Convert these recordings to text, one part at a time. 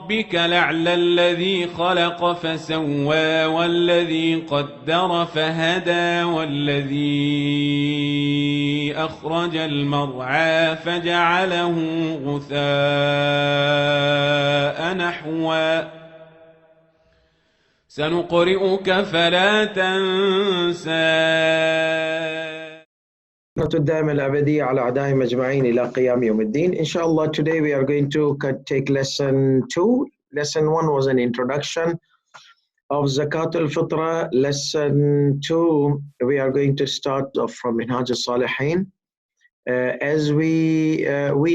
ربك الأعلى الذي خلق فسوى والذي قدر فهدى والذي أخرج المرعى فجعله غثاء نحوا سنقرئك فلا تنسى. الدائم الأبدي على أعدائهم أجمعين إلى قيام يوم الدين. Inshallah, today we are going to take lesson 2. Lesson 1 was an introduction of Zakat al-Fitrah. Lesson 2, we are going to start off from Minhaj al-Salihin. As we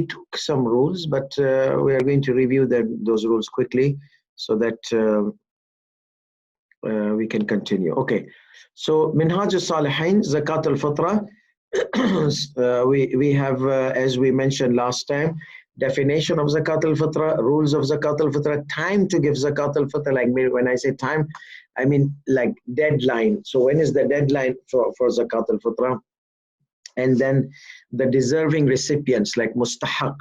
took some rules, but we are going to review those rules quickly so that we can continue. Okay, so Minhaj al-Salihin, Zakat al-Fitrah. We have, as we mentioned last time, definition of Zakat al-Fitrah, rules of Zakat al-Fitrah, time to give Zakat al-Fitrah. Like when I say time, I mean like deadline. So when is the deadline for Zakat al-Fitrah? And then the deserving recipients like mustahaq.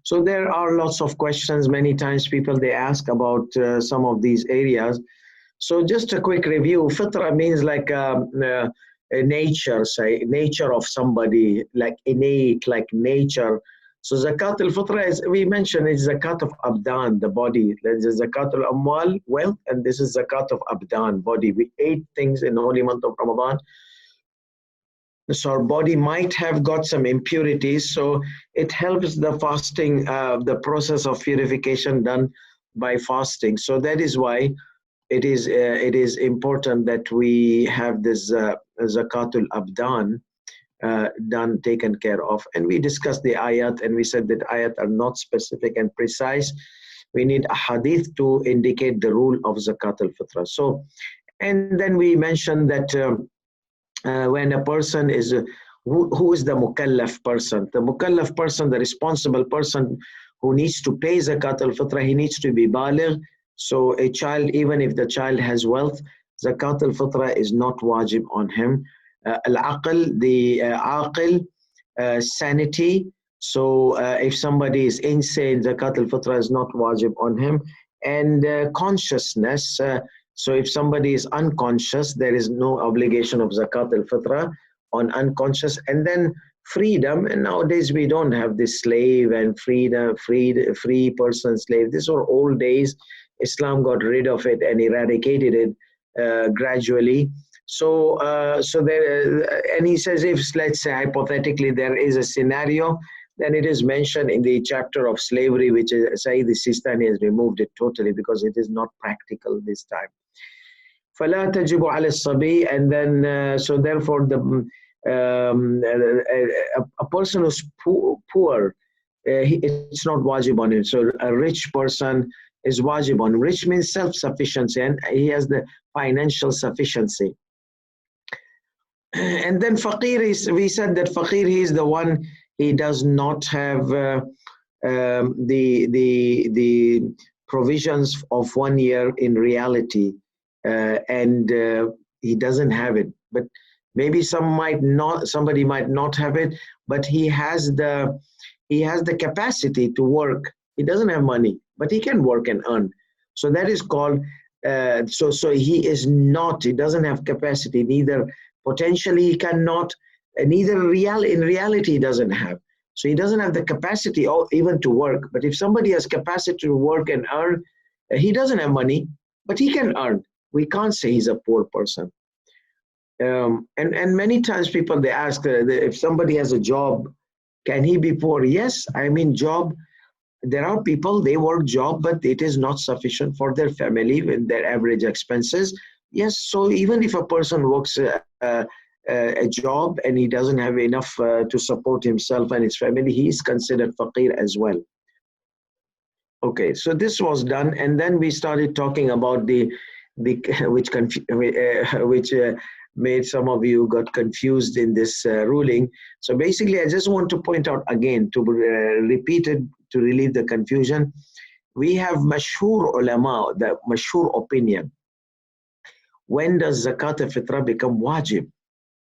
So there are lots of questions. Many times people, they ask about some of these areas. So just a quick review. Fitrah means like a nature, say nature of somebody, like innate, like nature. So Zakat al-Fitrah, is, we mentioned, is Zakat of Abdan, the body. There's Zakat al-Amwal, wealth, and this is Zakat of Abdan, body. We ate things in the holy month of Ramadan. So our body might have got some impurities, so it helps the fasting, the process of purification done by fasting. So that is why it is important that we have this Zakatul Abdan done, taken care of. And we discussed the ayat, and we said that ayat are not specific and precise. We need a hadith to indicate the rule of Zakat al-Fitrah. So, and then we mentioned that when a person is, who is the mukallaf person? The mukallaf person, the responsible person who needs to pay Zakat al-Fitrah, he needs to be baligh. So a child, even if the child has wealth, Zakat al-Fitrah is not wajib on him. Al-aql, the aqil, sanity. So if somebody is insane, Zakat al-Fitrah is not wajib on him. And consciousness. So if somebody is unconscious, there is no obligation of Zakat al-Fitrah on unconscious. And then freedom, and nowadays we don't have this slave and freedom, free person, slave. These were old days. Islam got rid of it and eradicated it gradually. So there, and he says, if let's say hypothetically there is a scenario, then it is mentioned in the chapter of slavery, which is Sayyid Sistani has removed it totally because it is not practical this time. فَلَا تَجِبُ عَلَى الصَّبِي, and then so therefore the a person who's poor, it's not wajib on him. So a rich person is wajib on him. Rich means self-sufficiency, and he has the financial sufficiency. And then faqir is, we said that faqir, he is the one, he does not have the provisions of 1 year in reality, and he doesn't have it. But maybe somebody might not have it, but he has the capacity to work. He doesn't have money, but he can work and earn. So that is called, so he is not, he doesn't have capacity, neither potentially he cannot, neither in reality he doesn't have. So he doesn't have the capacity even to work. But if somebody has capacity to work and earn, he doesn't have money, but he can earn. We can't say he's a poor person. And many times people, they ask if somebody has a job, can he be poor? Yes, I mean job. There are people, they work job, but it is not sufficient for their family and their average expenses. Yes, so even if a person works a job and he doesn't have enough to support himself and his family, he is considered faqir as well. Okay, so this was done, and then we started talking about which made some of you got confused in this ruling. So basically, I just want to point out again, to repeat it, to relieve the confusion. We have mashhur ulama, the mashhur opinion. When does Zakat al-Fitrah become wajib?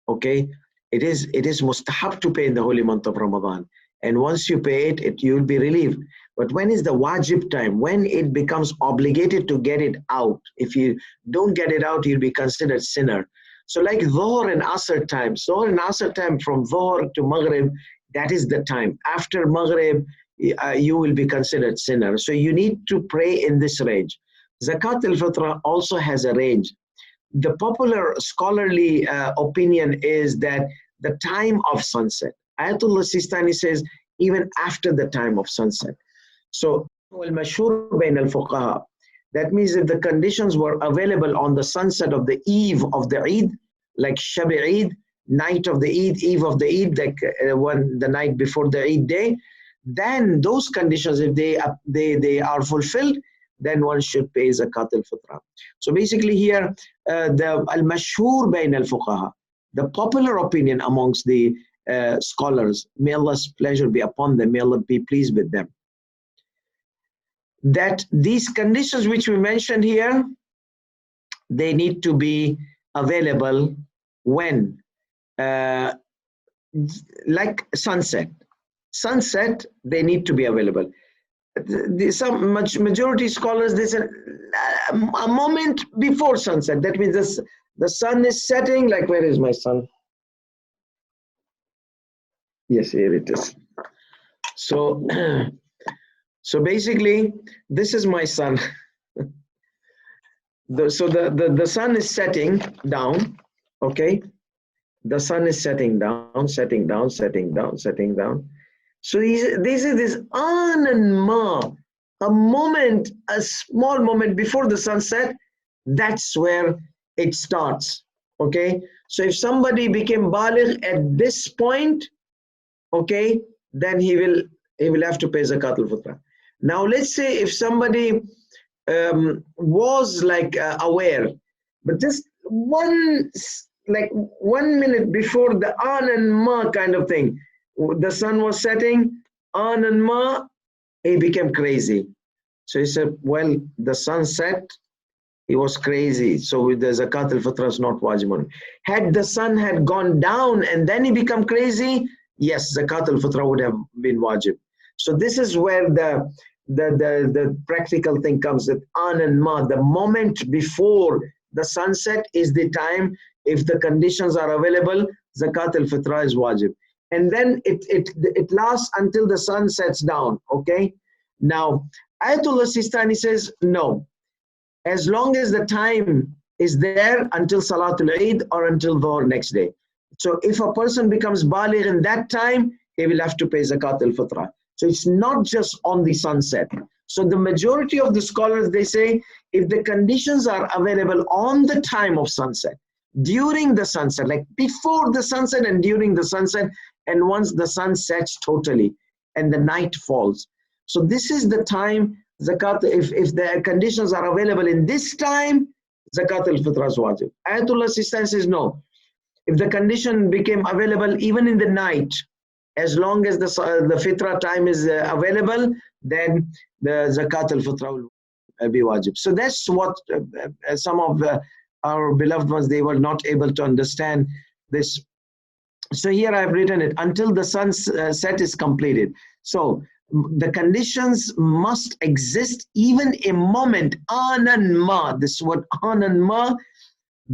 Okay, it is mustahab to pay in the holy month of Ramadan. And once you pay it, you'll be relieved. But when is the wajib time? When it becomes obligated to get it out. If you don't get it out, you'll be considered sinner. So like Dhuhr and Asr time. Dhuhr and Asr time from Dhuhr to Maghrib, that is the time. After Maghrib, you will be considered sinner. So you need to pray in this range. Zakat al-Fitrah also has a range. The popular scholarly opinion is that the time of sunset. Ayatollah Sistani says even after the time of sunset. So al-mashhur bain al-fuqaha. That means if the conditions were available on the sunset of the eve of the Eid, like Shab Eid, night of the Eid, eve of the Eid, like the night before the Eid day, then those conditions, if they are fulfilled, then one should pay Zakat al-Fitrah. So basically here, the al-mashhur bain al-fuqaha, the popular opinion amongst the scholars, may Allah's pleasure be upon them, may Allah be pleased with them, that these conditions which we mentioned here, they need to be available when, like sunset. Sunset, they need to be available. Some majority scholars, they say a moment before sunset. That means the sun is setting, like where is my sun? Yes, here it is. So, so basically, this is my sun. The sun is setting down, okay? The sun is setting down, setting down, setting down, setting down. So they say this an and ma, a moment, a small moment before the sunset, that's where it starts, okay? So if somebody became baligh at this point, okay, then he will have to pay Zakat al-Fitrah. Now let's say if somebody was like aware, but just one minute before the an and ma kind of thing, the sun was setting, an and ma, he became crazy. So he said, well, the sun set, he was crazy. So the Zakat al-Fitrah is not wajib on him. Had the sun had gone down and then he become crazy, yes, Zakat al-Fitrah would have been wajib. So this is where the practical thing comes, that an and ma, the moment before the sunset is the time. If the conditions are available, Zakat al-Fitrah is wajib. And then it lasts until the sun sets down, okay? Now, Ayatollah Sistani says, no. As long as the time is there until Salatul Eid or until Dhuhr next day. So if a person becomes baligh in that time, he will have to pay Zakat al-Fitrah. So it's not just on the sunset. So the majority of the scholars, they say, if the conditions are available on the time of sunset, during the sunset, like before the sunset and during the sunset, and once the sun sets totally and the night falls. So this is the time Zakat, if the conditions are available in this time, Zakat al-Fitrah is wajib. Ayatollah Sistani says no. If the condition became available even in the night, as long as the fitrah time is available, then the Zakat al-Fitrah will be wajib. So that's what some of our beloved ones, they were not able to understand this. So here I've written it, until the sunset is completed. So the conditions must exist even a moment, an and ma, this word an and ma,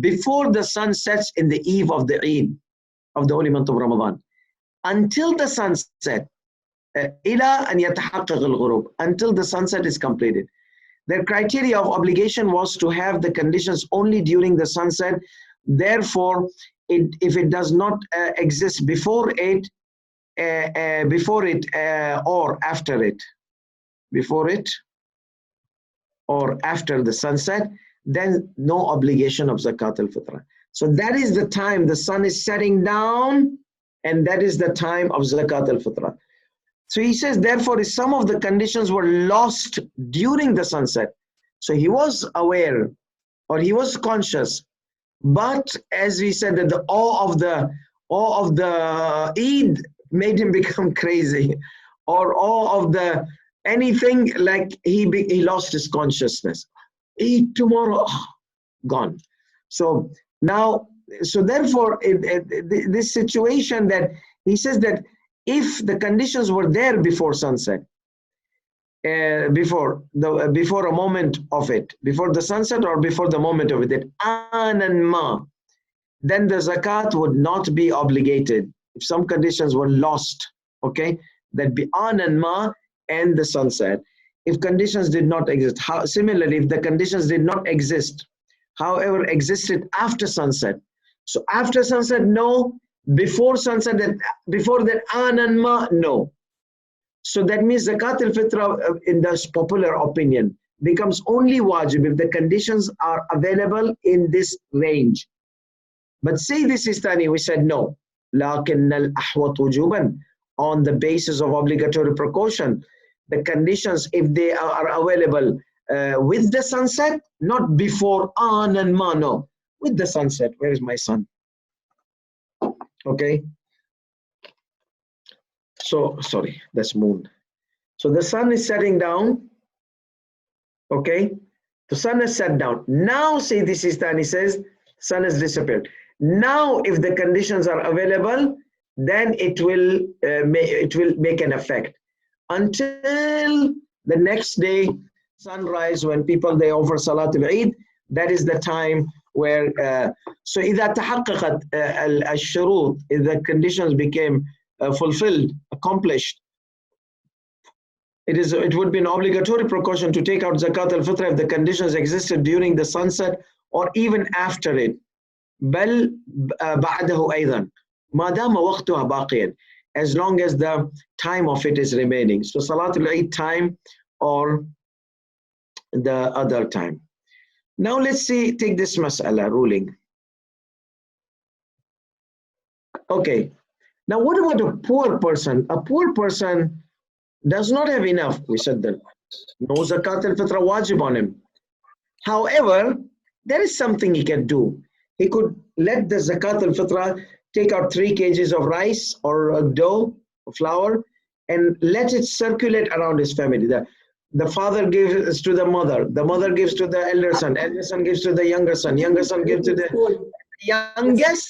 before the sun sets in the eve of the Eid, of the holy month of Ramadan. Until the sunset, ila an yatahaqqaq al-ghurub, until the sunset is completed. Their criteria of obligation was to have the conditions only during the sunset. Therefore, if it does not exist before it, or after it, before it or after the sunset, then no obligation of Zakat al-Fitrah. So that is the time the sun is setting down, and that is the time of Zakat al-Fitrah. So he says, therefore, if some of the conditions were lost during the sunset, so he was aware or he was conscious, but as we said, that the awe of the Eid made him become crazy, or awe of the anything, like he lost his consciousness. Eid tomorrow, gone. So now, so therefore, this situation that he says that if the conditions were there before sunset, before a moment of it, before the sunset or before the moment of it, that anan ma, then the zakat would not be obligated if some conditions were lost. Okay, that be anan ma and the sunset. If conditions did not exist, similarly, if the conditions did not exist, however, existed after sunset. So after sunset, no. Before sunset, before that anan ma, no. So that means zakat al-fitrah, in the popular opinion, becomes only wajib if the conditions are available in this range. But say this Sistani, we said no. لكن الأحوط وجوبا, on the basis of obligatory precaution, the conditions, if they are available with the sunset, not before an and ma, no, with the sunset. Where is my sun? Okay. So, sorry, that's moon. So the sun is setting down. Okay. The sun has set down. Now, say this Sistani says, sun has disappeared. Now, if the conditions are available, then it will make an effect. Until the next day, sunrise, when people they offer Salatul Eid, that is the time where so إذا تحققت الشروط, if the conditions became fulfilled, accomplished, it would be an obligatory precaution to take out zakat al-fitr if the conditions existed during the sunset or even after it. بل بعده أيضا ما دام وقتها باقيا, as long as the time of it is remaining. So Salatul Eid time or the other time. Now let's see, take this mas'ala ruling. Okay, now what about a poor person? A poor person does not have enough. We said that no zakat al-fitra wajib on him. However, there is something he can do. He could let the zakat al-fitra take out 3 kgs of rice or dough, flour, and let it circulate around his family. The father gives to the mother gives to the elder son gives to the younger son gives to the youngest,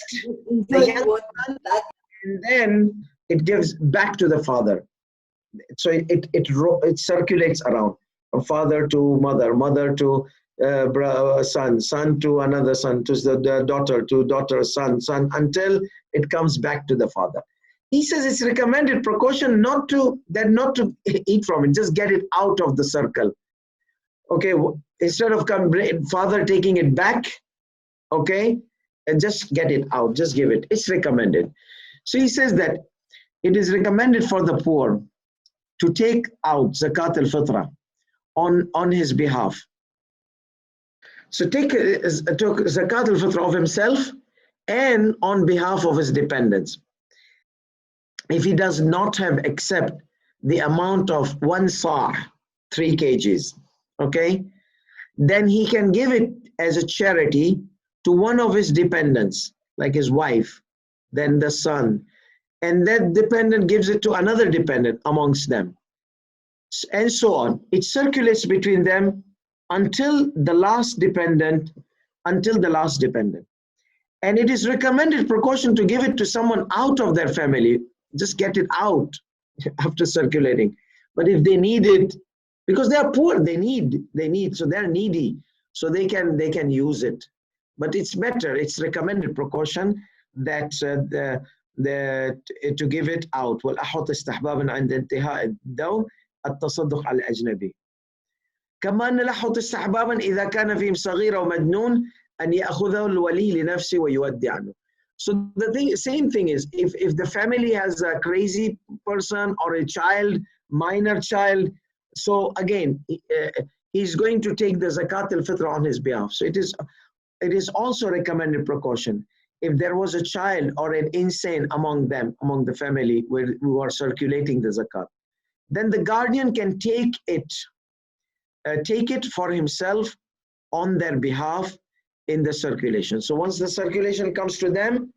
and then it gives back to the father. So it circulates around, from father to mother, mother to son, son to another son, to the daughter, son, until it comes back to the father. He says it's recommended precaution not to eat from it, just get it out of the circle. Okay, instead of father taking it back, okay, and just get it out, just give it. It's recommended. So he says that it is recommended for the poor to take out zakat al-fitra on his behalf. So take zakat al-fitra of himself and on behalf of his dependents. If he does not have except the amount of 1 sa', 3 kgs, okay, then he can give it as a charity to one of his dependents, like his wife, then the son, and that dependent gives it to another dependent amongst them, and so on. It circulates between them until the last dependent, And it is recommended precaution to give it to someone out of their family. Just get it out after circulating. But if they need it, because they are poor, they need, so they're needy, so they can use it. But it's better, it's recommended precaution that to give it out. والأحوط استحبابا عند انتهاء الدو التصدق على الأجنبي. كما أن الأحوط استحبابا إذا كان فيهم صغير أو مجنون أن يأخذه الولي لنفسه ويودي عنه. So the same thing is, if the family has a crazy person or a child, minor child, so again, he's going to take the zakat al-fitr on his behalf. So it is also recommended precaution. If there was a child or an insane among the family who are circulating the zakat, then the guardian can take it for himself on their behalf in the circulation. So once the circulation comes to them,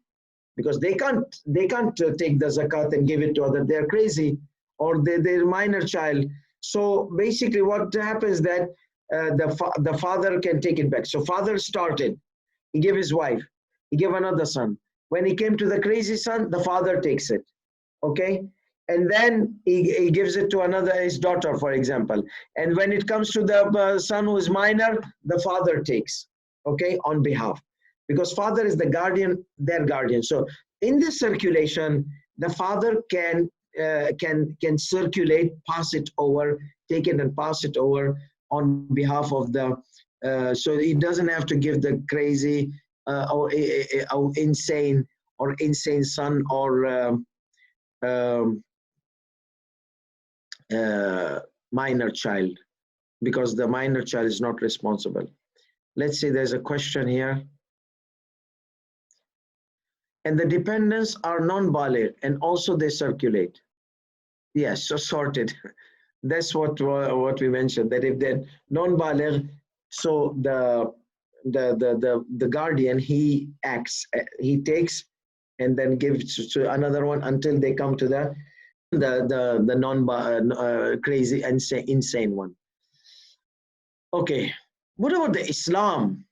because they can't take the zakat and give it to others, they're crazy, or they're minor child. So basically what happens that the father can take it back. So father started, he gave his wife, he gave another son. When he came to the crazy son, the father takes it. Okay, and then he gives it to another, his daughter, for example. And when it comes to the son who is minor, the father takes, okay, on behalf, because father is the guardian, their guardian. So in this circulation, the father can circulate, pass it over, take it and pass it over on behalf of the. So he doesn't have to give the crazy or insane son or. Um, minor child, because the minor child is not responsible. Let's say there's a question here. And the dependents are non-baligh and also they circulate. Yes, so sorted. That's what we mentioned, that if they're non-baligh, so the guardian, he acts, he takes and then gives to another one until they come to the non crazy and insane one. Okay, what about the Islam?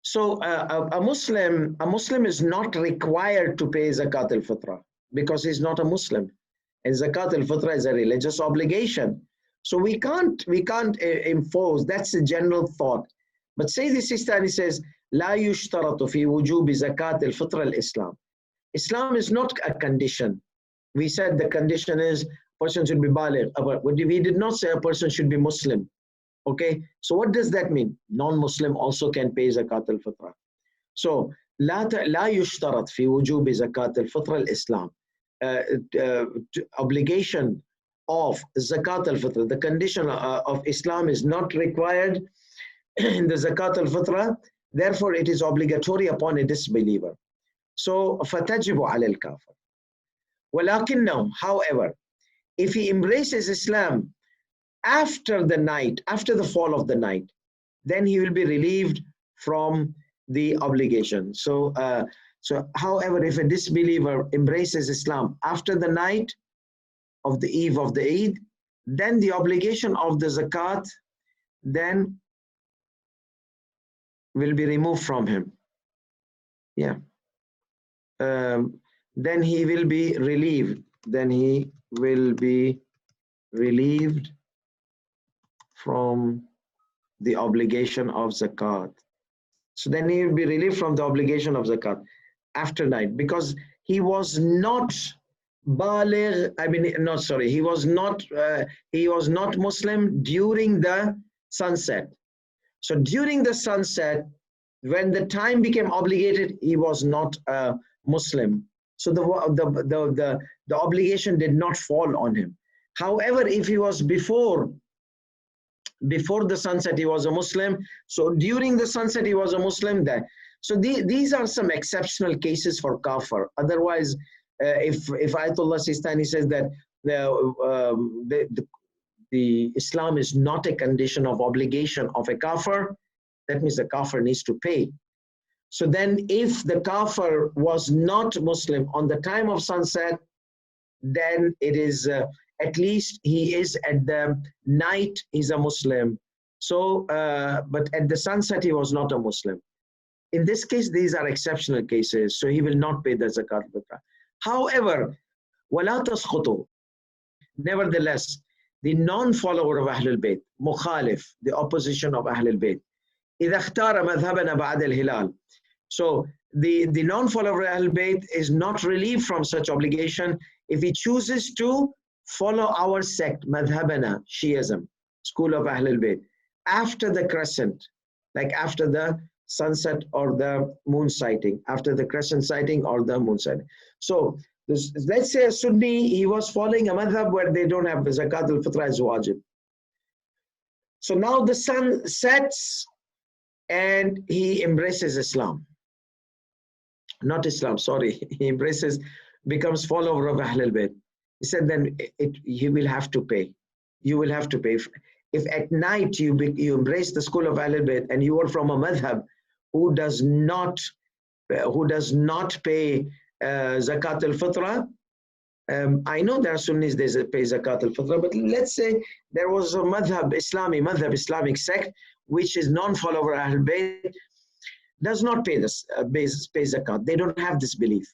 So a Muslim is not required to pay zakat al-fitrah because he's not a Muslim, and zakat al-fitrah is a religious obligation. So we can't impose. That's the general thought. But Sayyid Sistani says, لا يشترط في وجوب زكاة الفطر الإسلام. Islam is not a condition. We said the condition is person should be baligh. But we did not say a person should be Muslim. Okay, so what does that mean? Non-Muslim also can pay zakat al-fitrah. So لا يشترط في وجوب زكاة الفطر الإسلام. Obligation of zakat al-fitrah, the condition of Islam is not required in the zakat al-fitrah. Therefore, it is obligatory upon a disbeliever. So فَتَجِبُ عَلَى الْكَافِرِ. وَلَكِنَّهُ, however, if he embraces Islam after the night, after the fall of the night, then he will be relieved from the obligation. So, however, if a disbeliever embraces Islam after the night of the eve of the Eid, then the obligation of the zakat then will be removed from him. Yeah. Then he will be relieved. Then he will be relieved from the obligation of zakat. So then he will be relieved from the obligation of zakat after night, because he was not baligh. I mean, no, sorry, he was not Muslim during the sunset. So during the sunset, when the time became obligated, he was not a Muslim. So the obligation did not fall on him. However, if he was before the sunset, he was a Muslim. So during the sunset, he was a Muslim there. So these are some exceptional cases for kafir. Otherwise, if Ayatollah Sistani says that the Islam is not a condition of obligation of a kafir, that means the kafir needs to pay. So then if the kafir was not Muslim on the time of sunset, then it is at least he is at the night, he's a Muslim. So, but at the sunset, he was not a Muslim. In this case, these are exceptional cases, so he will not pay the zakat al-fitrah. However, وَلَا تَسْخُطُ, nevertheless, the non-follower of Ahlul Bayt, mukhalif, the opposition of Ahlul Bayt, إِذَا اخْتَارَ مَذْهَبَنَا بَعْدَ الْهِلَالِ. So the non-follower of Ahlul Bayt is not relieved from such obligation if he chooses to follow our sect, madhabana, Shiism, school of Ahlul Bayt, after the crescent, like after the sunset or the moon sighting, after the crescent sighting or the moon sighting. So let's say a Sunni, he was following a madhab where they don't have zakat al-fitrah as wajib. So now the sun sets and he embraces Islam. Not Islam, sorry. He embraces, becomes follower of Ahlul Bayt. He said then you will have to pay. You will have to pay. If at night you embrace the school of Ahlul Bayt and you are from a madhab who does not pay zakat al-fitrah, I know there are Sunnis they pay zakat al-fitrah, but let's say there was a madhab Islamic sect which is non-follower of Ahlul Bayt, does not pay this pay zakat. They don't have this belief.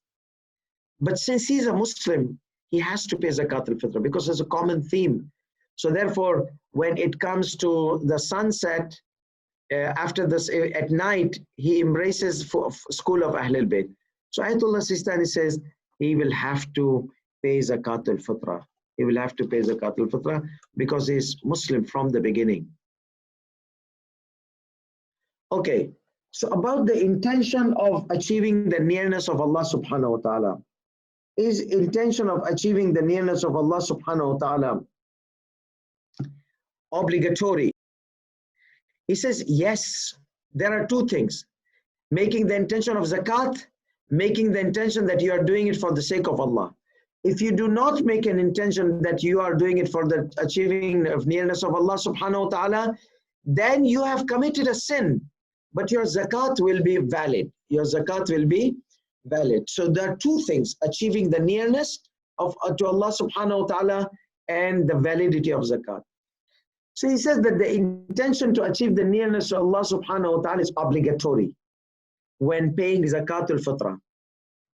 But since he's a Muslim, he has to pay Zakat al-Fitr because it's a common theme. So therefore, when it comes to the sunset, after this, at night, he embraces school of Ahlul Bayt. So Ayatollah Sistani says he will have to pay Zakat al-Fitr. He will have to pay Zakat al-Fitr because he's Muslim from the beginning. Okay, so about the intention of achieving the nearness of Allah subhanahu wa ta'ala. Is intention of achieving the nearness of Allah subhanahu wa ta'ala obligatory? He says, yes, there are two things. Making the intention of zakat, making the intention that you are doing it for the sake of Allah. If you do not make an intention that you are doing it for the achieving of nearness of Allah subhanahu wa ta'ala, then you have committed a sin, but your zakat will be valid. Your zakat will be valid. So there are two things, achieving the nearness of to Allah subhanahu wa ta'ala and the validity of zakat. So he says that the intention to achieve the nearness to Allah subhanahu wa ta'ala is obligatory when paying zakat al-fitra.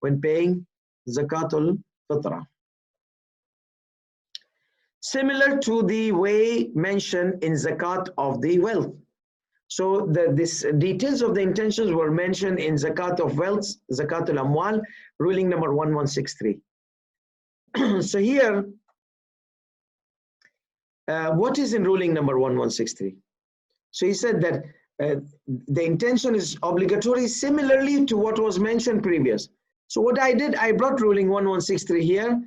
When paying zakat al-fitra. Similar to the way mentioned in zakat of the wealth. So this details of the intentions were mentioned in zakat of wealth, zakat al-amwal, ruling number 1163. So here, what is in ruling number 1163? So he said that the intention is obligatory similarly to what was mentioned previous. So what I did, I brought ruling 1163 here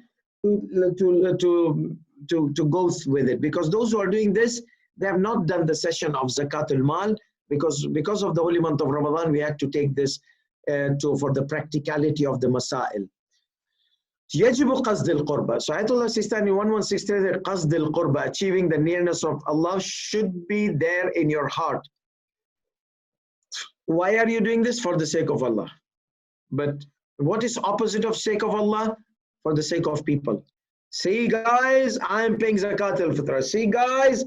to go with it, because those who are doing this, they have not done the session of zakat al-mal, because of the holy month of Ramadan, we had to take this for the practicality of the masail. يجب قصد القربة. So Ayatollah Sistani 1163, قصد القربة, achieving the nearness of Allah should be there in your heart. Why are you doing this? For the sake of Allah. But what is opposite of sake of Allah? For the sake of people. See guys, I'm paying zakat al-fitr. See guys,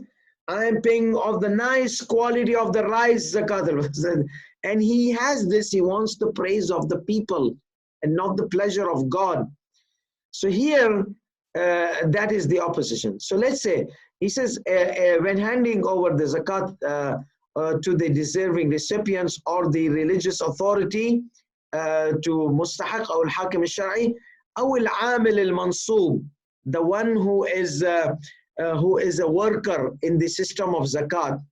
I'm paying of the nice quality of the rice zakat al-fitr. And he has this, he wants the praise of the people and not the pleasure of God. So here, that is the opposition. So let's say, he says, when handing over the zakat to the deserving recipients or the religious authority, to mustahaq or al-hakim al-shar'i, or al-amil al-mansoob, the one who is a worker in the system of zakat.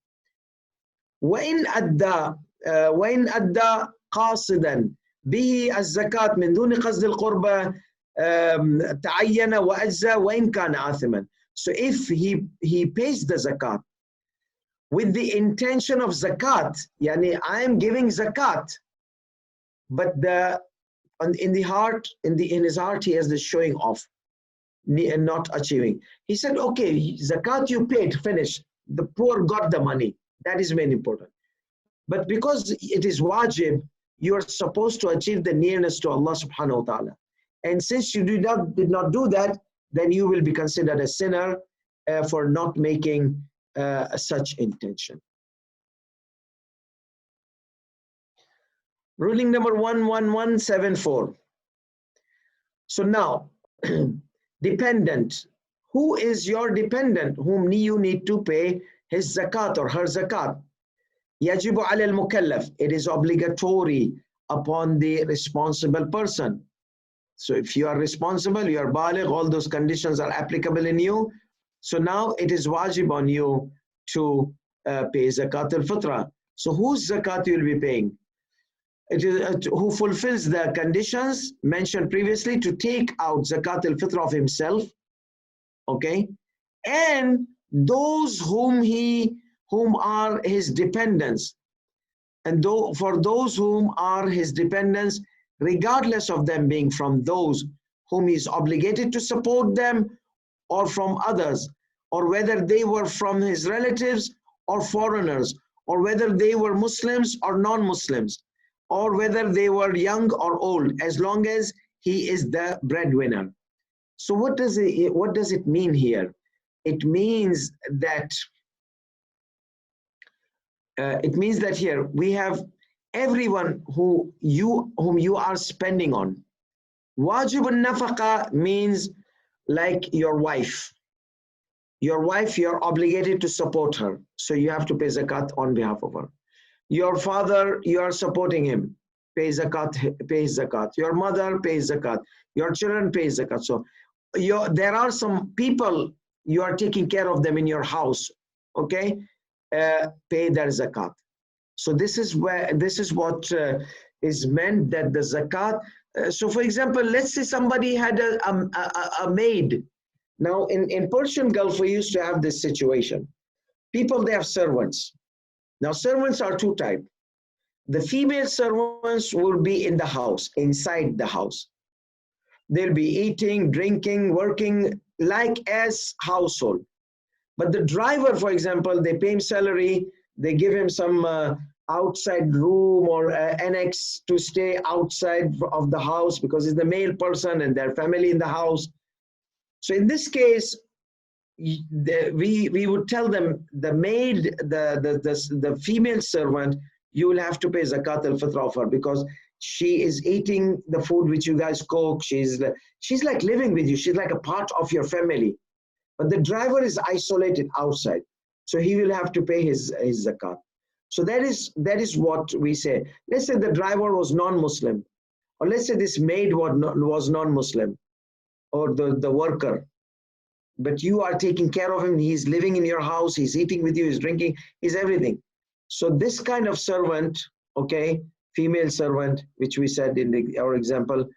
وَإِنْ أَدَّى قَاصِدًا بِهِ الزَّكَاةِ مِنْ دُونِ قَصْدِ الْقُرْبَةِ تعين وأجزى وإن كان آثما. So if he pays the zakat with the intention of zakat, yani I am giving zakat, but in his heart he has the showing off and not achieving. He said, okay, zakat you paid, finish. The poor got the money. That is very important. But because it is wajib, you are supposed to achieve the nearness to Allah subhanahu wa ta'ala. And since you did not do that, then you will be considered a sinner for not making such intention. Ruling number 11174. So now, dependent. Who is your dependent whom you need to pay his zakat or her zakat? Yajibu ala al-mukallaf. It is obligatory upon the responsible person. So if you are responsible, you are baligh, all those conditions are applicable in you. So now it is wajib on you to pay zakat al-fitra. So whose zakat you will be paying? It is who fulfills the conditions mentioned previously to take out zakat al-fitra of himself, okay, and those whom are his dependents, and for those whom are his dependents, regardless of them being from those whom he is obligated to support them or from others, or whether they were from his relatives or foreigners, or whether they were Muslims or non-Muslims, or whether they were young or old, as long as he is the breadwinner. So what does it mean here? It means that here we have everyone whom you are spending on, Wajib al-nafaqa means like your wife. Your wife, you're obligated to support her. So you have to pay zakat on behalf of her. Your father, you are supporting him. Pays zakat. Your mother pays zakat. Your children pay zakat. So there are some people you are taking care of them in your house. Okay, pay their zakat. So this is what is meant, that the zakat. So for example, let's say somebody had a maid. Now in Persian Gulf, we used to have this situation. People, they have servants. Now servants are two types. The female servants will be in the house, inside the house. They'll be eating, drinking, working like as household. But the driver, for example, they pay him salary, they give him some outside room or annex to stay outside of the house because he's the male person and their family in the house. So in this case, we would tell them, the maid, the female servant, you will have to pay zakat al-fitra of her because she is eating the food which you guys cook. She's like living with you. She's like a part of your family. But the driver is isolated outside, so he will have to pay his zakat. So that is what we say. Let's say the driver was non-Muslim, or let's say this maid was non-Muslim, or the worker. But you are taking care of him. He's living in your house. He's eating with you. He's drinking. He's everything. So this kind of servant, okay, female servant, which we said in our example,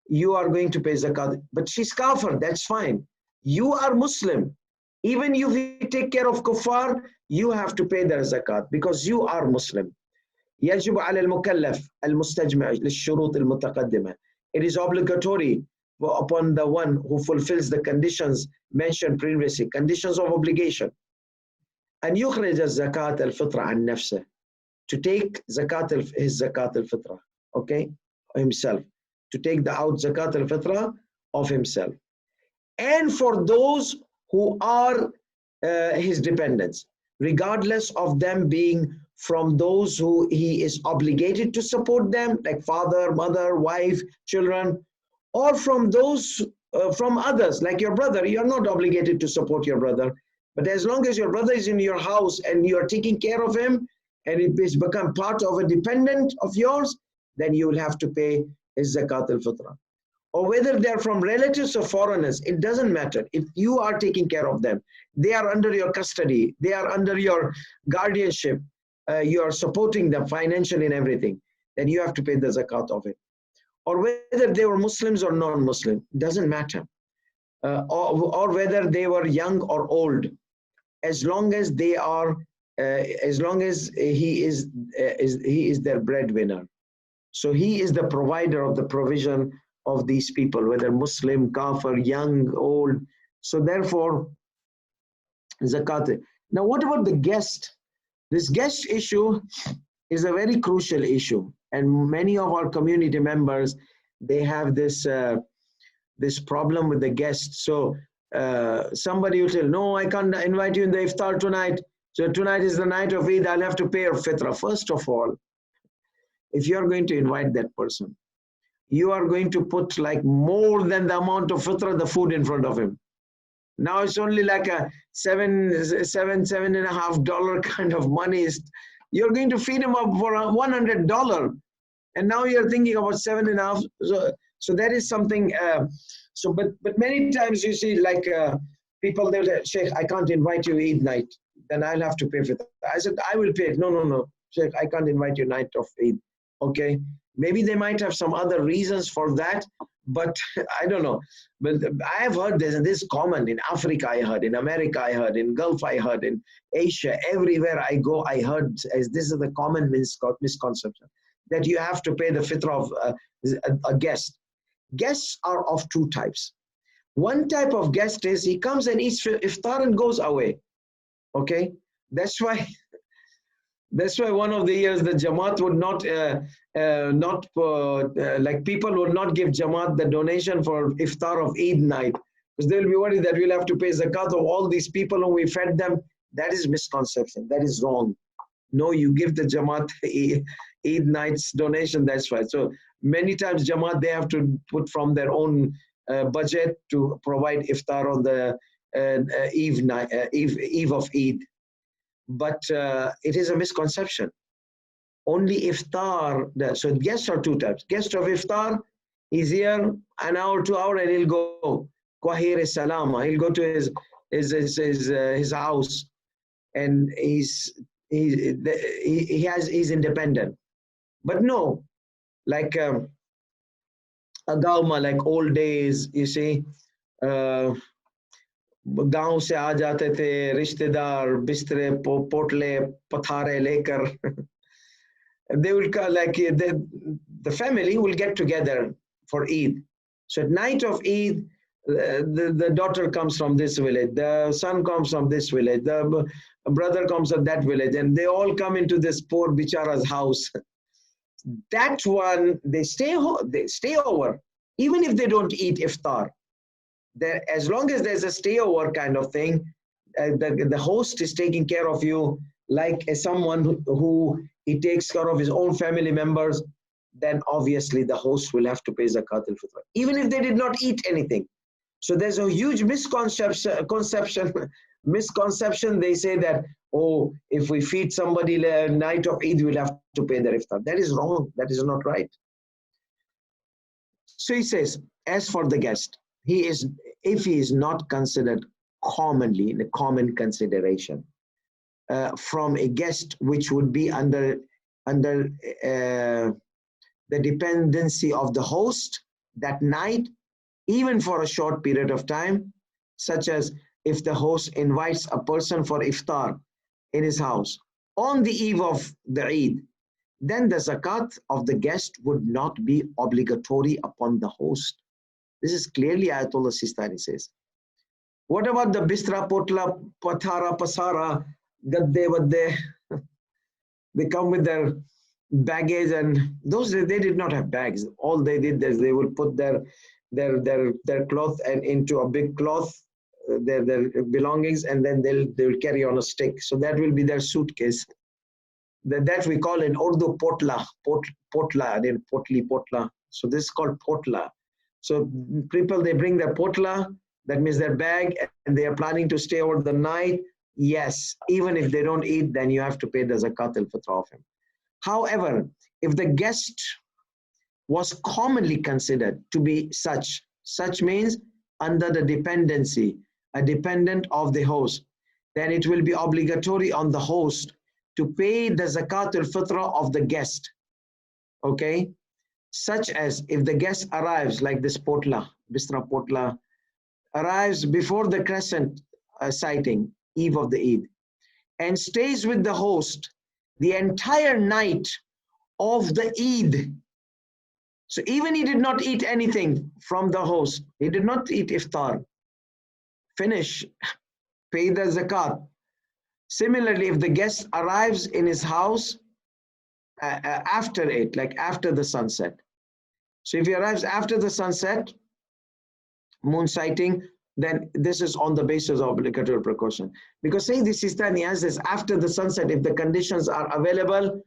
you are going to pay zakat. But she's kafir. That's fine. You are Muslim. Even if you take care of kuffar, you have to pay their zakat because you are Muslim. يجب على المكلف المستجمع للشروط المتقدمة. It is obligatory upon the one who fulfills the conditions mentioned previously, conditions of obligation. أن يخرج الزكاة الفطرة عن نفسه, to take his zakat al-fitra, okay, himself, to take the out zakat al-fitra of himself. And for those who are his dependents, regardless of them being from those who he is obligated to support them, like father, mother, wife, children, or from those from others, like your brother. You're not obligated to support your brother, but as long as your brother is in your house and you are taking care of him and it has become part of a dependent of yours, then you will have to pay his zakat al-fitra. Or whether they're from relatives or foreigners, it doesn't matter. If you are taking care of them, they are under your custody, they are under your guardianship, you are supporting them financially and everything, then you have to pay the zakat of it. Or whether they were Muslims or non-Muslim, doesn't matter. Or whether they were young or old, as long as they are, as long as he is their breadwinner. So he is the provider of the provision of these people, whether Muslim, kafir, young, old. So therefore, zakat. Now, what about the guest? This guest issue is a very crucial issue, and many of our community members, they have this this problem with the guests. So somebody will tell, no, I can't invite you in the iftar tonight. So tonight is the night of Eid, I'll have to pay your fitrah. First of all, if you're going to invite that person, you are going to put like more than the amount of fitrah, the food in front of him. Now it's only like a $7.5 kind of money. You're going to feed him up for $100, and now you're thinking about $7.5. So that is something. But many times you see like people, they'll say, Sheikh, I can't invite you Eid night. Then I'll have to pay for that. I said, I will pay it. No, Sheikh, I can't invite you night of Eid. Okay, maybe they might have some other reasons for that, but I don't know. But I have heard this, and this is common in Africa. I heard in America. I heard in Gulf. I heard in Asia. Everywhere I go, I heard as this is the common misconception that you have to pay the fitrah of a guest. Guests are of two types. One type of guest is he comes and eats iftar and goes away. Okay, that's why one of the years the Jamaat would like people would not give Jamaat the donation for iftar of Eid night, because they'll be worried that we'll have to pay zakat of all these people whom we fed them. That is misconception. That is wrong. No, you give the Jamaat Eid night's donation, that's fine. So many times Jamaat, they have to put from their own budget to provide iftar on the eve of Eid. But it is a misconception. Only iftar, so guests are two types. Guest of iftar, he's here an hour, 2 hours, and he'll go. Kwahir salama. He'll go to his house, and he's independent. But no, like a gauma, like old days, you see, गांव से आ जाते थे रिश्तेदार बिस्तरे पोटले पथारे लेकर they will like the family will get together for Eid. So at night of Eid, the daughter comes from this village, the son comes from this village, the brother comes from that village, and they all come into this poor bichara's house. That one, they stay over, even if they don't eat iftar. As long as there's a stay over kind of thing, the host is taking care of you like as someone who he takes care of his own family members, then obviously the host will have to pay zakat al-fitr, even if they did not eat anything. So there's a huge misconception. They say that, oh, if we feed somebody night of Eid, we'll have to pay their iftar. That is wrong. That is not right. So he says, as for the guest, if he is not considered commonly in a common consideration from a guest which would be under the dependency of the host that night, even for a short period of time, such as if the host invites a person for iftar in his house on the eve of the Eid, then the zakat of the guest would not be obligatory upon the host. This is clearly Ayatollah Sistani says. What about the bistra, potla, pathara, pasara, gadde, vadde? They come with their baggage, and those they did not have bags. All they did is they would put their cloth and into a big cloth, their belongings, and then they'll carry on a stick. So that will be their suitcase. That we call in Urdu potla, potla, then potla. So this is called potla. So people, they bring their potla, that means their bag, and they are planning to stay over the night. Yes, even if they don't eat, then you have to pay the zakat al-fitr of him. However, if the guest was commonly considered to be such means under the dependency, a dependent of the host, then it will be obligatory on the host to pay the zakat al-fitr of the guest. Okay? Such as if the guest arrives, like this potla, bistra potla, arrives before the crescent sighting, eve of the Eid, and stays with the host the entire night of the Eid. So even he did not eat anything from the host, he did not eat iftar, finish, pay the zakat. Similarly, if the guest arrives in his house after it, like after the sunset. So if he arrives after the sunset, moon sighting, then this is on the basis of obligatory precaution. Because saying this Sistani answers after the sunset, if the conditions are available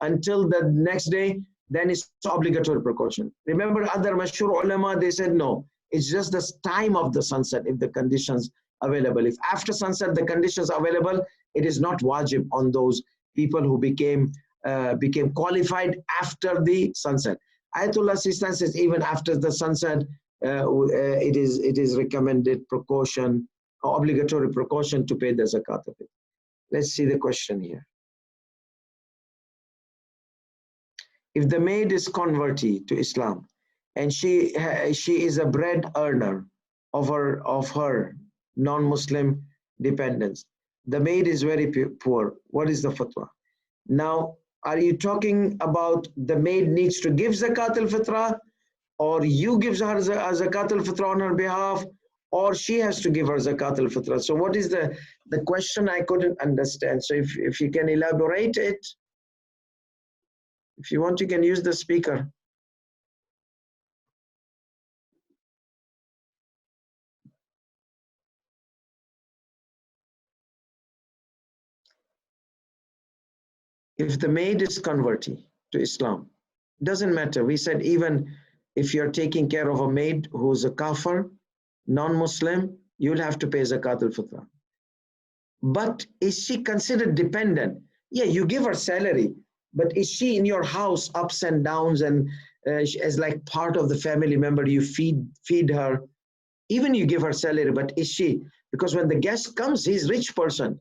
until the next day, then it's obligatory precaution. Remember other mashhur ulama, they said no, it's just the time of the sunset if the conditions available. If after sunset the conditions available, it is not wajib on those people who became qualified after the sunset. Ayatollah Sistani says even after the sunset, it is recommended precaution, obligatory precaution to pay the zakat of it. Let's see the question here. If the maid is converted to Islam and she is a bread earner of her non-Muslim dependents, the maid is very poor, what is the fatwa? Now, are you talking about the maid needs to give zakat al-fitrah, or you give her zakat al-fitr on her behalf, or she has to give her zakat al-fitr? So what is the question? I couldn't understand. So if you can elaborate it, if you want, you can use the speaker. if the maid is converting to Islam, doesn't matter. We said even if you're taking care of a maid who's a kafir, non-Muslim, you'll have to pay zakat al-fitrah. But is she considered dependent? Yeah, you give her salary, but is she in your house ups and downs and as like part of the family member, you feed her, even you give her salary, but is she, because when the guest comes, he's a rich person,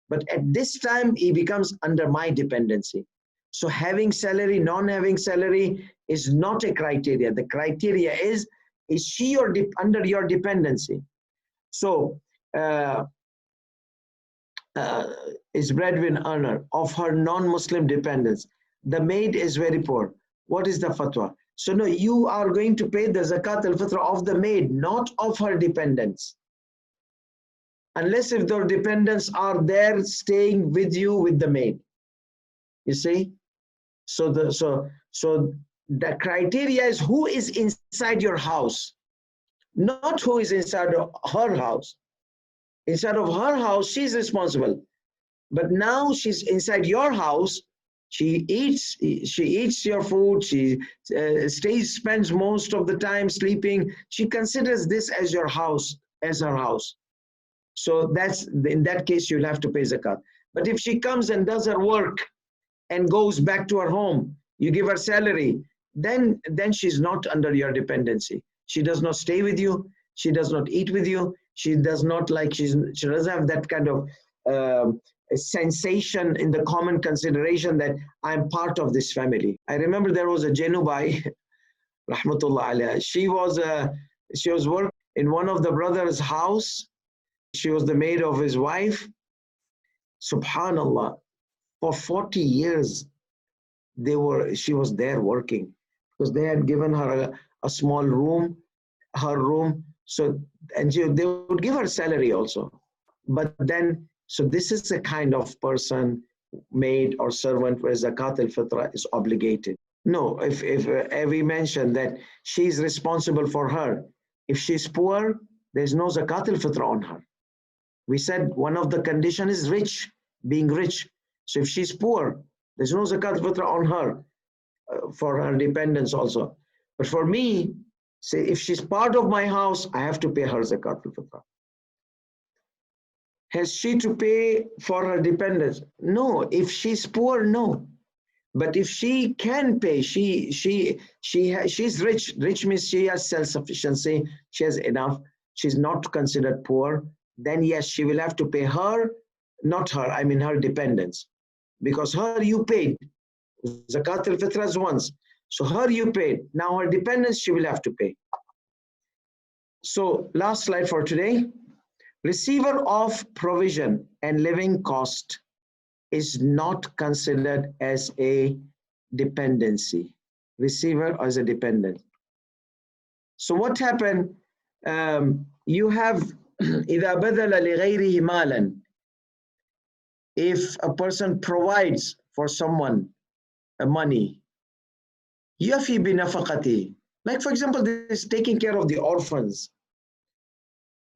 but at this time he becomes under my dependency. So having salary, non-having salary is not a criteria. The criteria is she under your dependency? So is breadwinner earner of her non-Muslim dependents. The maid is very poor. What is the fatwa? So no, you are going to pay the zakat al-fitrah of the maid, not of her dependents. Unless if the dependents are there staying with you with the maid. You see? So the criteria is who is inside your house, not who is inside of her house. Inside of her house, she's responsible. But now she's inside your house. She eats your food. She spends most of the time sleeping. She considers this as your house, as her house. So that's, in that case, you'll have to pay zakat. But if she comes and does her work and goes back to her home, you give her salary, then she's not under your dependency. She does not stay with you. She does not eat with you. She does not she doesn't have that kind of sensation in the common consideration that I'm part of this family. I remember there was a Jenubai, rahmatullah alayha. She was working in one of the brothers' house. She was the maid of his wife. Subhanallah, for 40 years she was there working, because they had given her a small room, her room. So, and they would give her salary also. But then, so this is the kind of person, maid or servant, where zakat al-fitrah is obligated. No, if we mentioned that she's responsible for her, if she's poor, there's no zakat al-fitrah on her. We said one of the conditions is rich, being rich. So if she's poor, there's no zakat al-fitrah on her, for her dependents also. But for me, say if she's part of my house, I have to pay her zakat al-fitrah. Has she to pay for her dependents? No. If she's poor, no. But if she can pay, she's rich. Rich means she has self-sufficiency. She has enough. She's not considered poor. Then yes, she will have to pay her, not her, I mean her dependents. Because her you paid. Zakat al-fitrah is once. So her you paid. Now her dependents she will have to pay. So last slide for today. Receiver of provision and living cost is not considered as a dependency. Receiver as a dependent. So what happened? You have إذا بذل لغيره مالا. If a person provides for someone money, يفي بنفقته. Like for example, this taking care of the orphans.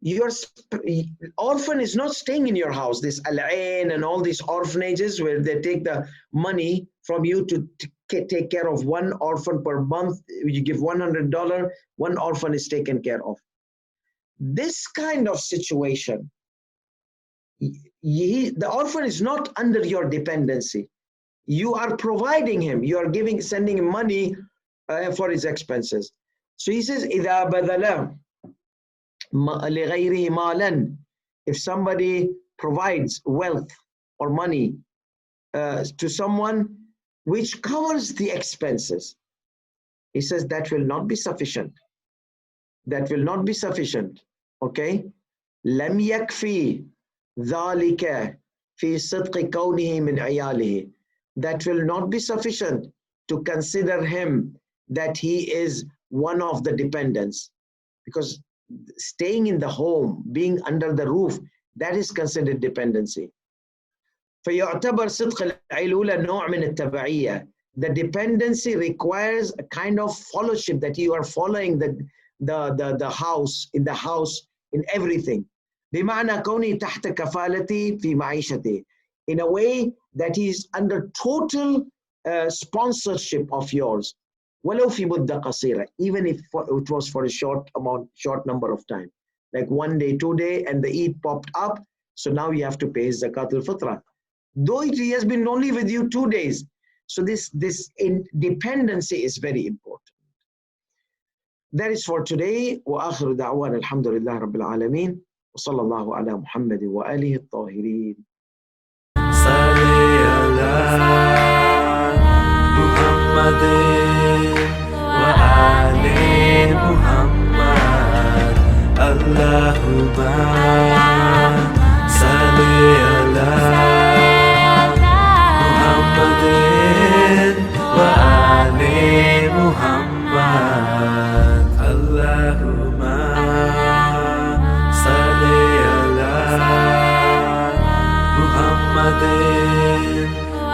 Your orphan is not staying in your house. This Al-Ain and all these orphanages where they take the money from you to take care of one orphan per month. You give $100, one orphan is taken care of. This kind of situation, the orphan is not under your dependency. You are providing him. You are sending him money for his expenses. So he says, إِذَا بَذَلَ لِغَيْرِهِ مَالًا. If somebody provides wealth or money to someone which covers the expenses, he says that will not be sufficient. That will not be sufficient. Okay? لَمْ يَكْفِي ذَلِكَ فِي صِدْقِ كَوْنِهِ مِنْ عِيَالِهِ. That will not be sufficient to consider him that he is one of the dependents. Because staying in the home, being under the roof, that is considered dependency. فيعتبر صدق العيلولة نوع من التبعية. The dependency requires a kind of fellowship, that you are following the house, in the house, in everything. بمعنى كوني تحت كفالتي في معيشتي. in a way that is under total sponsorship of yours. ولو في مدة قصيرة, even if it was for a short number of time, like 1 day, 2 day, and the Eid popped up, so now you have to pay zakat al-fitrah. Though it has been only with you 2 days, so this dependency is very important. That is for today. وآخر دعوانا الحمد لله رب العالمين وصلى الله على محمد وآله الطاهرين. صلي على محمد وآل محمد اللهم صل على محمد وآل محمد اللهم صل على محمد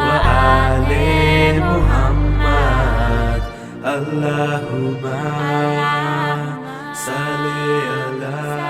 وآل محمد اللهم صل على